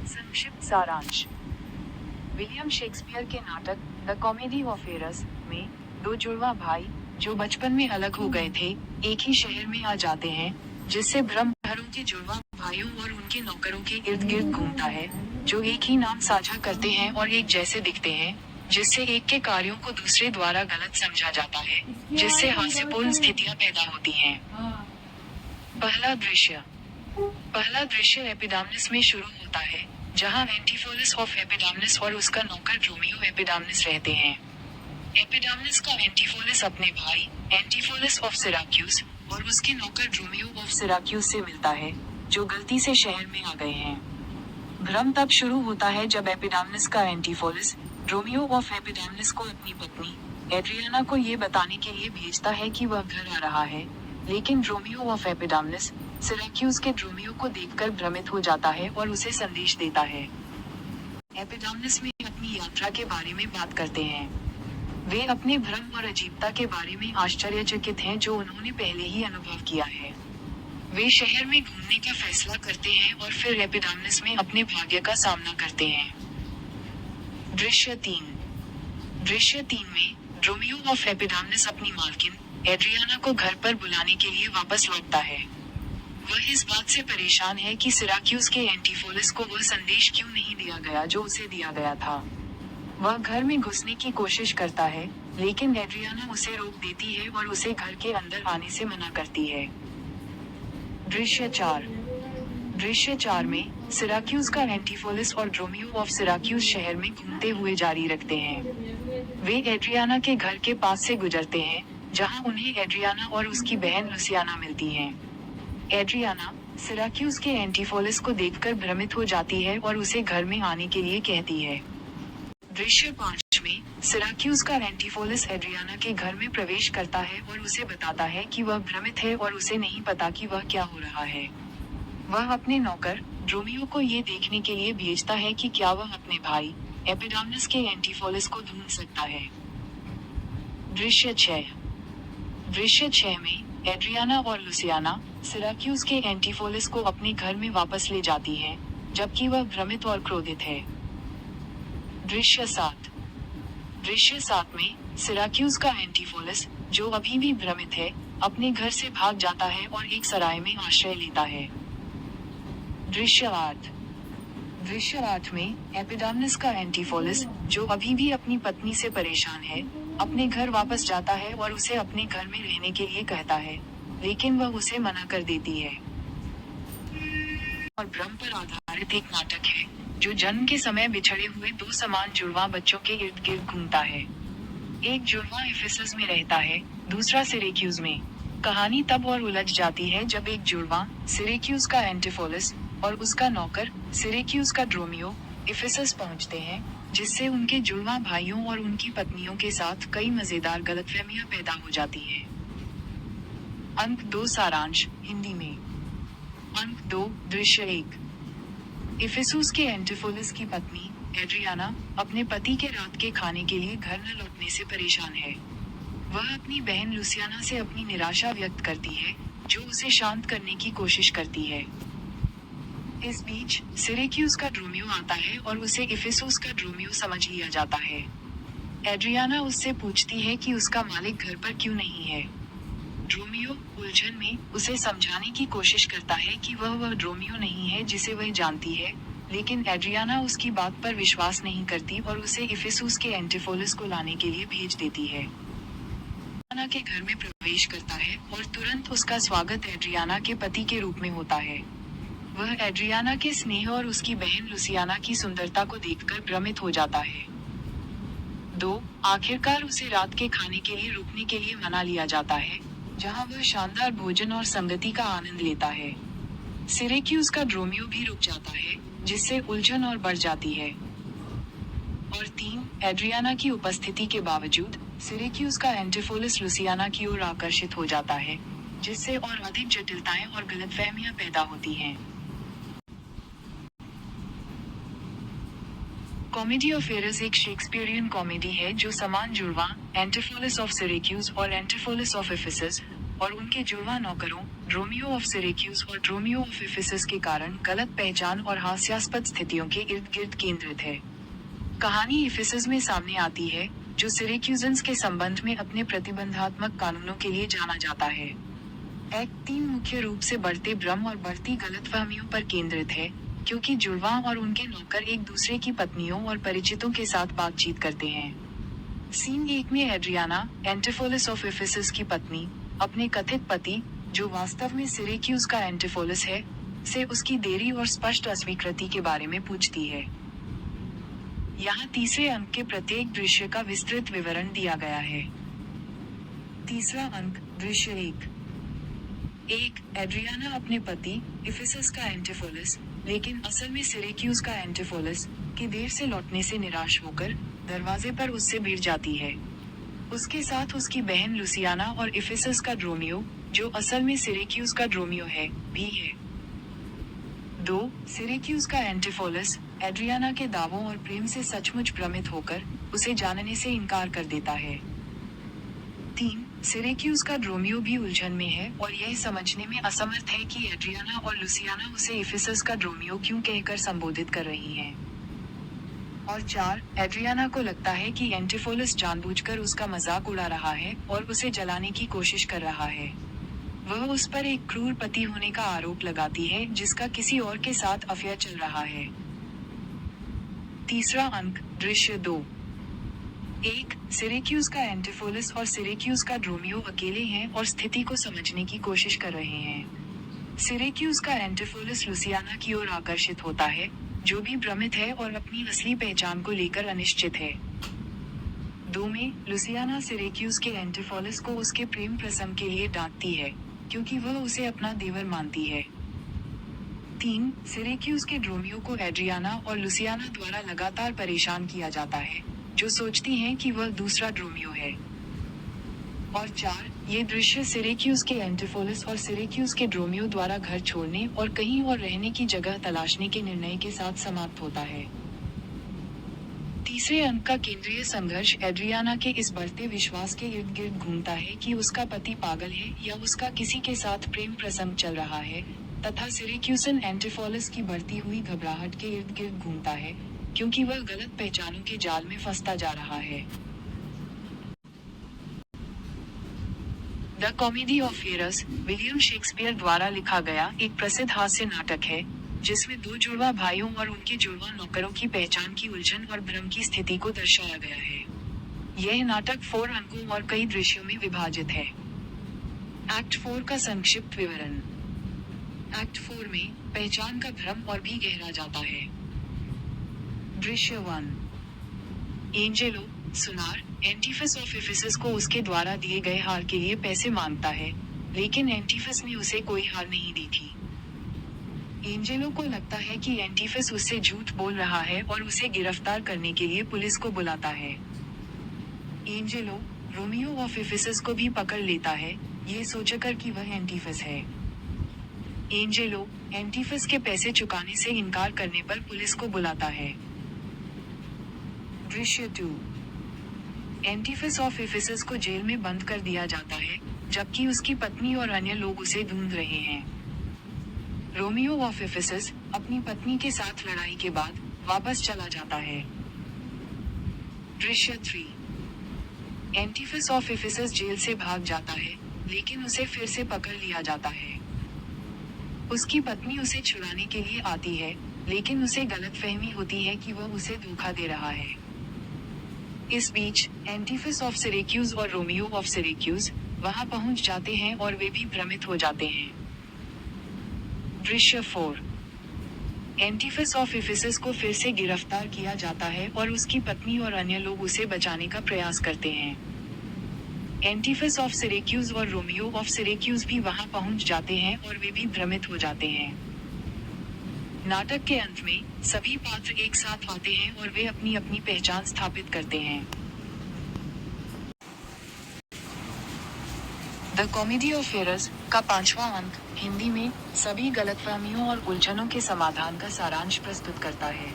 संक्षिप्त सारांश। William Shakespeare के नाटक द कॉमेडी ऑफ एरर्स में दो जुड़वा भाई जो बचपन में अलग हो गए थे एक ही शहर में आ जाते हैं, जिससे भ्रम घरों के जुड़वा भाइयों और उनके नौकरों के इर्द गिर्द घूमता है, जो एक ही नाम साझा करते हैं और एक जैसे दिखते हैं, जिससे एक के कार्यों को दूसरे द्वारा गलत समझा जाता है, जिससे हास्यपूर्ण स्थितियां पैदा होती हैं। पहला दृश्य एपिडाम्नस में शुरू होता है, जहां एंटीफोलस ऑफ एपिडाम्नस और उसका नौकर ड्रोमियो एपिडाम्नस रहते हैं। एपिडाम्नस का एंटीफोलस अपने भाई एंटीफोलस ऑफ सिराक्यूस और उसके नौकर ड्रोमियो ऑफ सिराक्यूस से मिलता है, जो गलती से शहर में आ गए हैं। भ्रम तब शुरू होता है जब एपिडाम्नस का एंटीफोलस ड्रोमियो ऑफ एपिडाम्नस को अपनी पत्नी एड्रियाना को ये बताने के लिए भेजता है कि वह घर आ रहा है, लेकिन ड्रोमियो ऑफ एपिडाम्नस सिराक्यूस के ड्रोमियो को देखकर भ्रमित हो जाता है और उसे संदेश देता है। एपिडाम्नस में अपनी यात्रा के बारे में बात करते हैं। वे अपने भ्रम और अजीबता के बारे में आश्चर्यचकित हैं जो उन्होंने पहले ही अनुभव किया है। वे शहर में घूमने का फैसला करते हैं और फिर एपिडाम्नस में अपने भाग्य का सामना करते हैं। दृश्य 3 में ड्रोमियो ऑफ एपिडाम्नस अपनी मालकिन एड्रियाना को घर पर बुलाने के लिए वापस लौटता है। वह इस बात से परेशान है कि सिराक्यूस के एंटीफोलस को वह संदेश क्यों नहीं दिया गया जो उसे दिया गया था। वह घर में घुसने की कोशिश करता है, लेकिन एड्रियाना उसे रोक देती है और उसे घर के अंदर आने से मना करती है। दृश्य 4 में सिराक्यूस का एंटीफोलस और ड्रोमियो ऑफ सिराक्यूस शहर में घूमते हुए जारी रखते हैं। वे एड्रियाना के घर के पास से गुजरते हैं, जहां उन्हें एड्रियाना और उसकी बहन लुसियाना मिलती हैं। एड्रियाना सिराक्यूस के एंटीफोलस को देखकर भ्रमित हो जाती है और उसे घर में आने के लिए कहती है। दृश्य 5 में सिराक्यूस का एंटीफोलस एड्रियाना के घर में प्रवेश करता है और उसे बताता है कि वह भ्रमित है और उसे नहीं पता कि वह क्या हो रहा है। वह अपने नौकर ड्रोमियो को ये देखने के लिए भेजता है कि क्या वह अपने भाई एपिडाम्नस के एंटीफोलस को ढूंढ सकता है। दृश्य 6 में एड्रियाना और लुसियाना सिराक्यूस के एंटीफोलस को अपने घर में वापस ले जाती हैं, जबकि वह भ्रमित और क्रोधित है। दृश्य 7 में सिराक्यूस का एंटीफोलस, जो अभी भी भ्रमित है, अपने घर से भाग जाता है और एक सराय में आश्रय लेता है। दृश्य 8 में एपिडाम्नस का एंटीफोलस, जो अभी भी अपनी पत्नी से परेशान है, अपने घर वापस जाता है और उसे अपने घर में रहने के लिए कहता है, लेकिन वह उसे मना कर देती है। और भ्रम पर आधारित एक नाटक है, जो जन्म के समय बिछड़े हुए दो समान जुड़वा बच्चों के इर्द गिर्द घूमता है। एक जुड़वा इफिसस में रहता है, दूसरा सिरेक्यूज में। कहानी तब और उलझ जाती है जब एक जुड़वा सिरेक्यूज का एंटीफोलस और उसका नौकर सिरेक्यूज का ड्रोमियो इफिसस पहुंचते हैं, जिससे उनके जुड़वा भाइयों और उनकी पत्नियों के साथ कई मजेदार गलतफहमियां पैदा हो जाती हैं। अंक 2 सारांश हिंदी में। अंक 2 दृश्य 1। इफिसुस के एंटीफोलस की पत्नी एड्रियाना अपने पति के रात के खाने के लिए घर न लौटने से परेशान है। वह अपनी बहन लुसियाना से अपनी निराशा व्यक्त करती है, जो उसे शांत करने की कोशिश करती है। इस बीच सिरेक्यूज का ड्रोमियो आता है और उसे इफिसुस का ड्रोमियो समझ लिया जाता है। एड्रियाना उससे पूछती है कि उसका मालिक घर पर क्यों नहीं है। ड्रोमियो उलझन में उसे समझाने की कोशिश करता है कि वह ड्रोमियो नहीं है जिसे वह जानती है, लेकिन एड्रियाना उसकी बात पर विश्वास नहीं करती और उसे इफिसुस के एंटीफोलस को लाने के लिए भेज देती है। एड्रियाना के घर में प्रवेश करता है और तुरंत उसका स्वागत एड्रियाना के पति के रूप में होता है। वह एड्रियाना के स्नेह और उसकी बहन लुसियाना की सुंदरता को देखकर भ्रमित हो जाता है। 2 आखिरकार उसे रात के खाने के लिए रुकने के लिए मना लिया जाता है, जहां वह शानदार भोजन और संगति का आनंद लेता है। सिरेक्यूज का ड्रोमियो भी रुक जाता है, जिससे उलझन और बढ़ जाती है। और 3 एड्रियाना की उपस्थिति के बावजूद सिरेक्यूज का एंटीफोलस लुसियाना की ओर आकर्षित हो जाता है, जिससे और अधिक जटिलताएं और गलतफहमियां पैदा होती हैं। कॉमेडी ऑफ एरर्स एक शेक्सपियरियन कॉमेडी है जो समान जुड़वा एंटीफोलस ऑफ सिरेक्यूज और एंटीफोलस ऑफ इफिसस और उनके जुड़वा नौकरों रोमियो ऑफ सिरेक्यूज और ड्रोमियो ऑफ इफिसस के कारण गलत पहचान और हास्यास्पद स्थितियों के इर्द गिर्द केंद्रित है। कहानी इफिसस में सामने आती है, जो सिरेक्यूजन्स के संबंध में अपने प्रतिबंधात्मक कानूनों के लिए जाना जाता है। एक्ट 3 मुख्य रूप से बढ़ते भ्रम और बढ़ती गलतफहमियों पर केंद्रित है, क्योंकि जुड़वा और उनके नौकर एक दूसरे की पत्नियों और परिचितों के साथ बातचीत करते हैं। सीन 1 में एड्रियाना, एंटिफोलिस ऑफ इफिसस की पत्नी, अपने कथित पति, जो वास्तव में सिरेक्यूज का एंटिफोलिस है, से उसकी देरी और स्पष्ट अस्वीकृति के बारे में पूछती है। यहाँ तीसरे अंक के प्रत्येक दृश्य का विस्तृत विवरण दिया गया है। तीसरा अंक, दृश्य 1। एड्रियाना अपने पति, इफिसस का एंटिफोलिस, लेकिन असल में सिरेक्यूज का एंटिफोलिस, के देर से लौटने से निराश होकर दरवाजे पर उससे भिड़ जाती है। उसके साथ उसकी बहन लुसियाना और इफिसस का ड्रोमियो, जो असल में सिरेक्यूज का ड्रोमियो है, भी है। 2। सिरेक्यूज का एंटिफोलिस, एड्रियाना के दावों और प्रेम से सचमुच भ्रमित होकर उसे जानने से इनकार कर देता है। 3। सिरेक्यूज का ड्रोमियो भी उलझन में है और यह समझने में असमर्थ है कि एड्रियाना और लुसियाना उसे इफिसस का ड्रोमियो क्यों कहकर संबोधित कर रही हैं। और 4। एड्रियाना को लगता है कि एंटिफोलिस जानबूझकर उसका मजाक उड़ा रहा है और उसे जलाने की कोशिश कर रहा है। वह उस पर एक क्रूर पति होने का आरोप लगाती है जिसका किसी और के साथ अफेयर चल रहा है। तीसरा अंक, दृश्य 2। 1। सिरेक्यूज का एंटिफोलिस और सिरेक्यूज का ड्रोमियो अकेले हैं और स्थिति को समझने की कोशिश कर रहे हैं। सिरेक्यूज का एंटिफोलिस लुसियाना की ओर आकर्षित होता है, जो भी भ्रमित है और अपनी असली पहचान को लेकर अनिश्चित है। 2 में, लुसियाना सिरेक्यूज के एंटिफोलिस को उसके प्रेम प्रसंग के लिए डांटती है, क्योंकि वह उसे अपना देवर मानती है। 3। सिरेक्यूज के ड्रोमियो को एड्रियाना और लुसियाना द्वारा लगातार परेशान किया जाता है, जो सोचती हैं कि वह दूसरा ड्रोमियो है। और 4। ये दृश्य सिरेक्यूज के एंटिफोलिस और सिरेक्यूज के ड्रोमियो द्वारा घर छोड़ने और कहीं और रहने की जगह तलाशने के निर्णय के साथ समाप्त होता है। तीसरे अंक का केंद्रीय संघर्ष एड्रियाना के इस बढ़ते विश्वास के इर्द गिर्द घूमता है कि उसका पति पागल है या उसका किसी के साथ प्रेम प्रसंग चल रहा है, तथा सिरेक्यूसन एंटिफोलिस की बढ़ती हुई घबराहट के इर्द गिर्द घूमता है, क्योंकि वह गलत पहचानों के जाल में फंसता जा रहा है। The comedy of errors William Shakespeare द्वारा लिखा गया एक प्रसिद्ध हास्य नाटक है, जिसमें 2 जुड़वा भाइयों और उनके जुड़वा नौकरों की पहचान की उलझन और भ्रम की स्थिति को दर्शाया गया है। यह नाटक 4 अंकों और कई दृश्यों में विभाजित है। एक्ट 4 का संक्षिप्त विवरण। एक्ट 4 में पहचान का भ्रम और भी गहरा जाता है। दृश्य 1। एंजेलो, सुनार, एंटिफस ऑफ इफिसस को उसके द्वारा दिए गए हार के लिए पैसे मांगता है, लेकिन एंटिफस ने उसे कोई हार नहीं दी थी। एंजेलो को लगता है कि एंटिफस उससे झूठ बोल रहा है और उसे गिरफ्तार करने के लिए पुलिस को बुलाता है। एंजेलो रोमियो ऑफ इफिसस को भी पकड़ लेता है, ये सोचकर कि वह एंटिफस है। एंजेलो एंटिफस के पैसे चुकाने से इनकार करने पर पुलिस को बुलाता है। दृश्य 2। एंटिफस ऑफ इफिसस को जेल में बंद कर दिया जाता है, जबकि उसकी पत्नी और अन्य लोग उसे ढूंढ रहे हैं। रोमियो ऑफ इफिसस अपनी पत्नी के साथ लड़ाई के बाद वापस चला जाता है। दृश्य 3। एंटिफस ऑफ इफिसस जेल से भाग जाता है, लेकिन उसे फिर से पकड़ लिया जाता है। उसकी पत्नी उसे छुड़ाने के लिए आती है, लेकिन उसे गलतफहमी होती है कि वह उसे धोखा दे रहा है। इस बीच एंटिफस ऑफ सिरेक्यूज और रोमियो ऑफ सिरेक्यूज वहां पहुंच जाते हैं और वे भी भ्रमित हो जाते हैं। दृश्य 4। एंटिफस ऑफ इफिसस को फिर से गिरफ्तार किया जाता है और उसकी पत्नी और अन्य लोग उसे बचाने का प्रयास करते हैं। एंटिफस ऑफ सिरेक्यूज और रोमियो ऑफ सिरेक्यूज भी वहां पहुंच जाते हैं और वे भी भ्रमित हो जाते हैं। नाटक के अंत में सभी पात्र एक साथ आते हैं और वे अपनी अपनी पहचान स्थापित करते हैं। द कॉमेडी ऑफ एरर्स का 5वां अंक हिंदी में सभी गलतफहमियों और उलझनों के समाधान का सारांश प्रस्तुत करता है।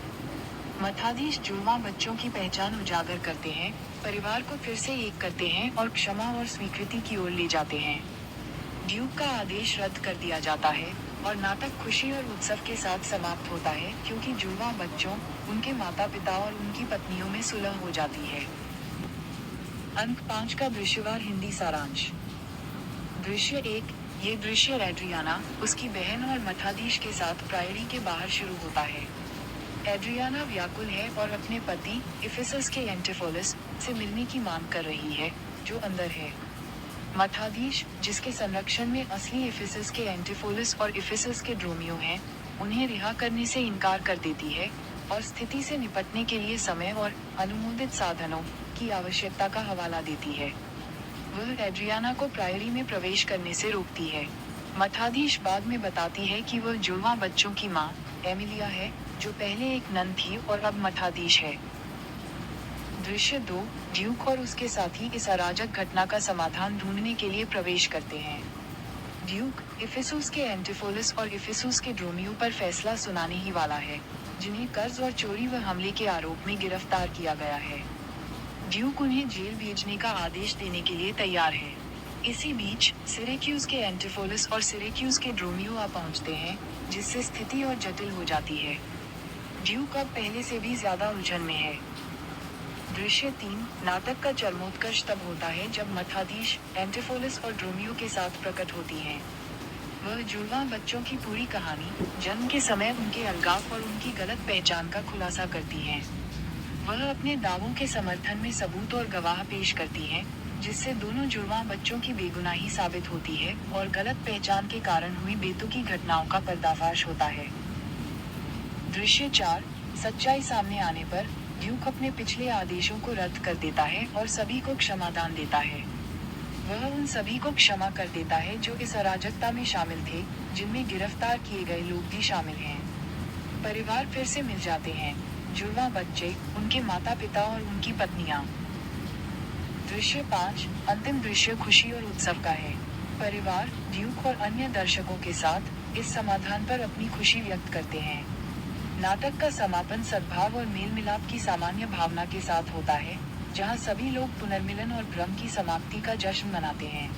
मठाधीश जुड़वा बच्चों की पहचान उजागर करते हैं, परिवार को फिर से एक करते हैं और क्षमा और स्वीकृति की ओर ले जाते हैं। ड्यूक का आदेश रद्द कर दिया जाता है और नाटक खुशी और उत्सव के साथ समाप्त होता है क्योंकि जुड़वा बच्चों, उनके माता पिता और उनकी पत्नियों में सुलह हो जाती है। अंक 5 का दृश्यवार हिंदी सारांश। दृश्य 1, ये दृश्य एड्रियाना, उसकी बहन और मठाधीश के साथ प्रायरी के बाहर शुरू होता है। एड्रियाना व्याकुल है और अपने पति इफिसस के एंटिफोलिस से मिलने की मांग कर रही है, जो अंदर है। मठाधीश, जिसके संरक्षण में असली इफिसस के एंटिफोलिस और इफिसस के ड्रोमियो हैं, उन्हें रिहा करने से इनकार कर देती है और स्थिति से निपटने के लिए समय और अनुमोदित साधनों की आवश्यकता का हवाला देती है। वह एड्रियाना को प्रायरी में प्रवेश करने से रोकती है। मठाधीश बाद में बताती है कि वह जुड़वा बच्चों की मां, एमिलिया है, जो पहले एक नन थी और अब मठाधीश है। दृश्य 2, ड्यूक और उसके साथी इस अराजक घटना का समाधान ढूंढने के लिए प्रवेश करते हैं। ड्यूक, इफिसुस के एंटिफोलिस और इफिसुस के ड्रोमियो पर फैसला सुनाने ही वाला है, जिन्हें कर्ज और चोरी व हमले के आरोप में गिरफ्तार किया गया है। ड्यूक उन्हें जेल भेजने का आदेश देने के लिए तैयार है। इसी बीच सिरेक्यूज के एंटिफोलिस और सिरेक्यूज के ड्रोमियो आ पहुंचते हैं, जिससे स्थिति और जटिल हो जाती है। ड्यूक अब पहले से भी ज्यादा उलझन में है। दृश्य 3, नाटक का चरमोत्कर्ष तब होता है जब मठाधीश एंटिफोलिस और ड्रोमियो के साथ प्रकट होती हैं। वह जुड़वा बच्चों की पूरी कहानी, जन्म के समय उनके अलगाव और उनकी गलत पहचान का खुलासा करती हैं। वह अपने दावों के समर्थन में सबूत और गवाह पेश करती हैं, जिससे दोनों जुड़वा बच्चों की बेगुनाही साबित होती है और गलत पहचान के कारण हुई बेतुकी घटनाओं का पर्दाफाश होता है। दृश्य 4, सच्चाई सामने आने पर ड्यूक अपने पिछले आदेशों को रद्द कर देता है और सभी को क्षमादान देता है। वह उन सभी को क्षमा कर देता है जो इस अराजकता में शामिल थे, जिनमें गिरफ्तार किए गए लोग भी शामिल हैं। परिवार फिर से मिल जाते हैं, जुड़वा बच्चे, उनके माता पिता और उनकी पत्नियां। दृश्य 5, अंतिम दृश्य खुशी और उत्सव का है। परिवार, ड्यूक और अन्य दर्शकों के साथ इस समाधान पर अपनी खुशी व्यक्त करते हैं। नाटक का समापन सद्भाव और मेल मिलाप की सामान्य भावना के साथ होता है, जहां सभी लोग पुनर्मिलन और भ्रम की समाप्ति का जश्न मनाते हैं।